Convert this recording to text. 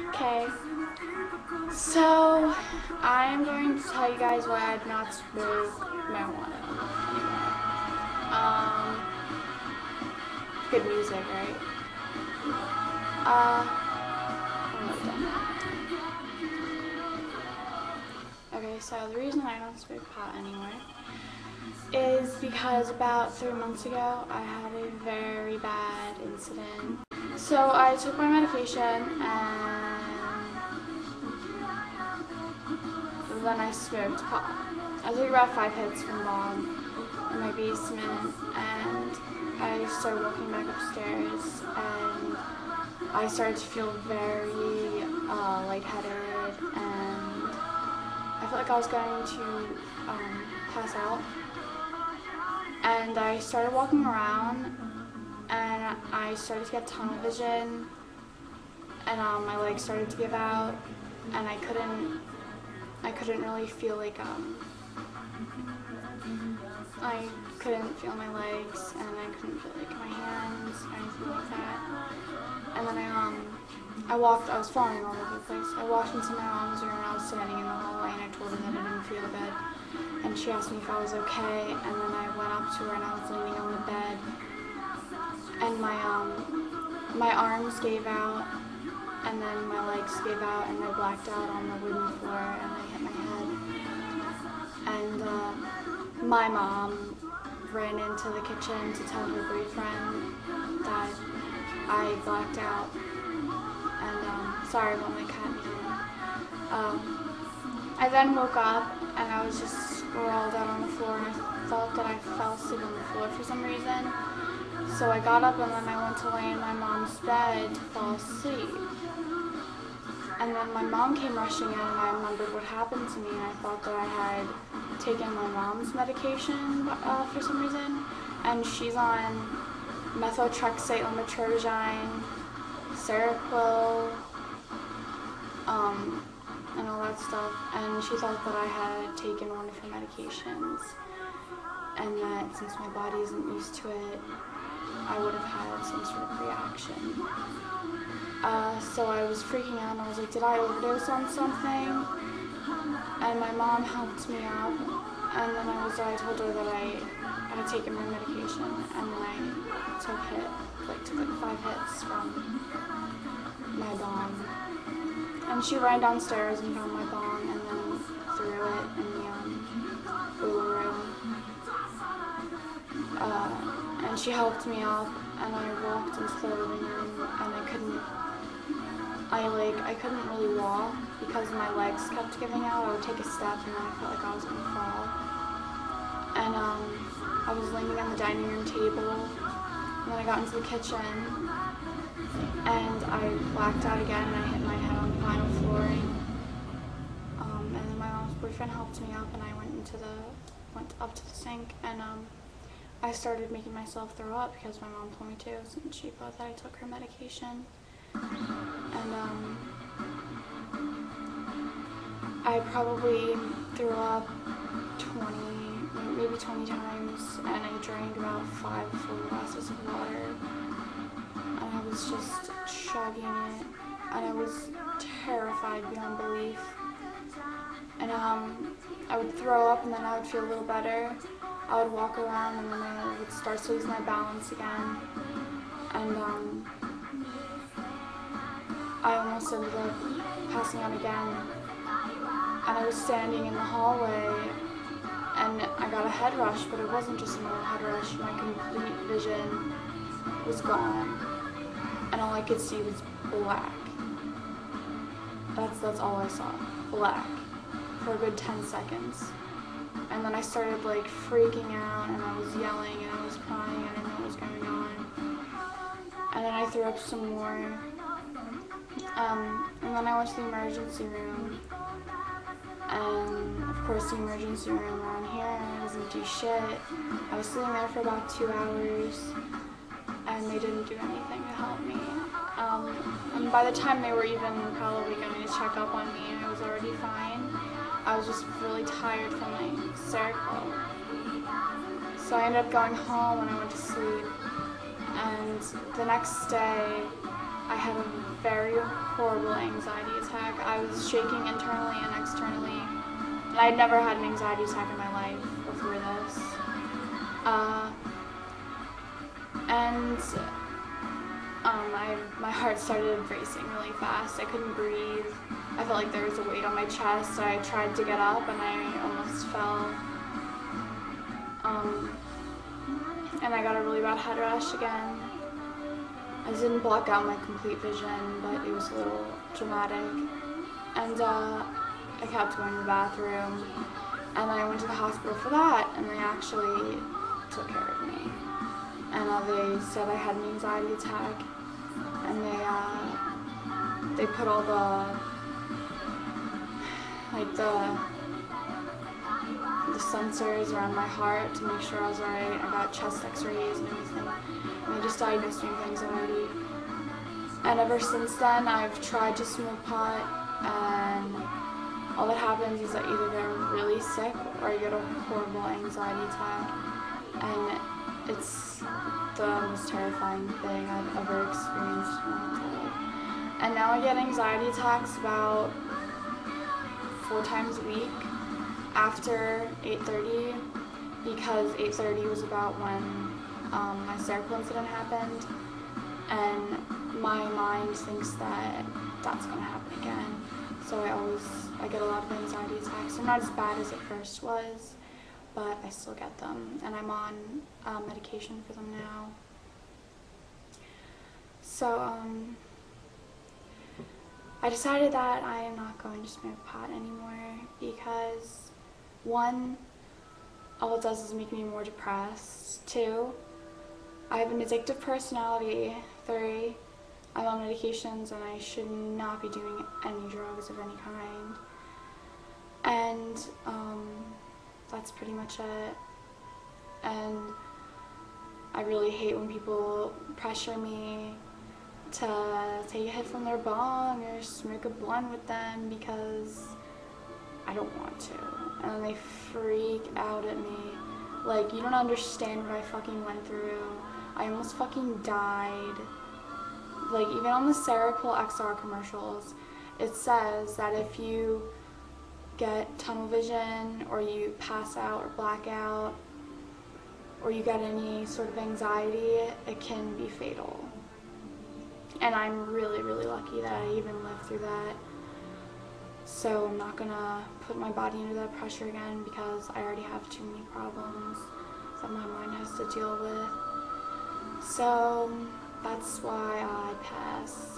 Okay, so I'm going to tell you guys why I do not smoke marijuana anymore. Good music, right? I'm really done. Okay, so the reason I don't smoke pot anymore is because about 3 months ago I had a very bad incident. So I took my medication and then I smoked pot. I took about 5 hits from Bob in my basement, and I started walking back upstairs, and I started to feel very lightheaded, and I felt like I was going to pass out. And I started walking around, and I started to get tunnel vision, and my legs started to give out, and I couldn't really feel I couldn't feel my legs, and I couldn't feel my hands or anything like that. And then I was falling all over the place. I walked into my mom's room, and I was standing in the hallway, and I told her that I didn't feel good. And she asked me if I was okay, and then I went up to her, and I was leaning on the bed, and my arms gave out, and then my legs gave out, and I blacked out on the wooden floor, and I hit my head. And my mom ran into the kitchen to tell her boyfriend that I blacked out. And sorry about my cat meowing. I then woke up, and I was just sprawled out on the floor, and I thought that I fell asleep on the floor for some reason. So I got up, and then I went to lay in my mom's bed to fall asleep. And then my mom came rushing in, and I remembered what happened to me, and I thought that I had taken my mom's medication for some reason. And she's on methotrexate, lamotrigine, Seroquel, and all that stuff. And she thought that I had taken one of her medications, and that since my body isn't used to it, I would have had some sort of reaction. So I was freaking out, and I was like, did I overdose on something? And my mom helped me up, and then I told her that I had taken my medication, and then I took 5 hits from my bong. And she ran downstairs and found my bong, and then threw it in the blue room. And she helped me up, and I walked into the living room, and I couldn't really walk because my legs kept giving out. I would take a step, and then I felt like I was going to fall. And I was leaning on the dining room table, and then I got into the kitchen, and I blacked out again, and I hit my head on the vinyl flooring. And then my mom's boyfriend helped me up, and I went up to the sink, and I started making myself throw up because my mom told me to, since she thought that I took her medication. And I probably threw up maybe 20 times, and I drank about 5 full glasses of water, and I was just chugging it, and I was terrified beyond belief. And I would throw up, and then I would feel a little better. I would walk around, and then I would start to lose my balance again, and I almost ended up passing out again. And I was standing in the hallway, and I got a head rush, but it wasn't just another head rush. My complete vision was gone, and all I could see was black. That's all I saw, black, for a good 10 seconds. And then I started freaking out, and I was yelling, and I was crying, I didn't know what was going on. And then I threw up some more. And then I went to the emergency room, and of course the emergency room around here doesn't do shit. I was sitting there for about 2 hours, and they didn't do anything to help me. And by the time they were even probably going to check up on me, I was already fine. I was just really tired from my Seroquel. So I ended up going home, and I went to sleep. And the next day, I had a very horrible anxiety attack. I was shaking internally and externally. And I'd never had an anxiety attack in my life before this. My heart started racing really fast. I couldn't breathe. I felt like there was a weight on my chest. I tried to get up and I almost fell. And I got a really bad head rush again. I didn't block out my complete vision, but it was a little dramatic. And I kept going to the bathroom. And then I went to the hospital for that, and they actually took care of me. And they said I had an anxiety attack, and they put all the sensors around my heart to make sure I was alright. I got chest x-rays and everything, and they just diagnosed me with anxiety. And ever since then, I've tried to smoke pot, and all that happens is that either they're really sick or you get a horrible anxiety attack, and it's the most terrifying thing I've ever experienced in my entire life. And now I get anxiety attacks about 4 times a week after 8:30, because 8:30 was about when my Seroquel incident happened, and my mind thinks that that's going to happen again. So I get a lot of anxiety attacks. They're not as bad as it first was, but I still get them, and I'm on medication for them now. So I decided that I am not going to smoke pot anymore because, 1, all it does is make me more depressed. 2, I have an addictive personality. 3, I'm on medications and I should not be doing any drugs of any kind. And that's pretty much it. And I really hate when people pressure me to take a hit from their bong or smoke a blunt with them because I don't want to. And then they freak out at me. Like, you don't understand what I fucking went through. I almost fucking died. Like, even on the Seroquel XR commercials, it says that if you get tunnel vision or you pass out or black out or you get any sort of anxiety, it can be fatal. And I'm really, really lucky that I even lived through that. So I'm not gonna put my body under that pressure again because I already have too many problems that my mind has to deal with. So that's why I pass.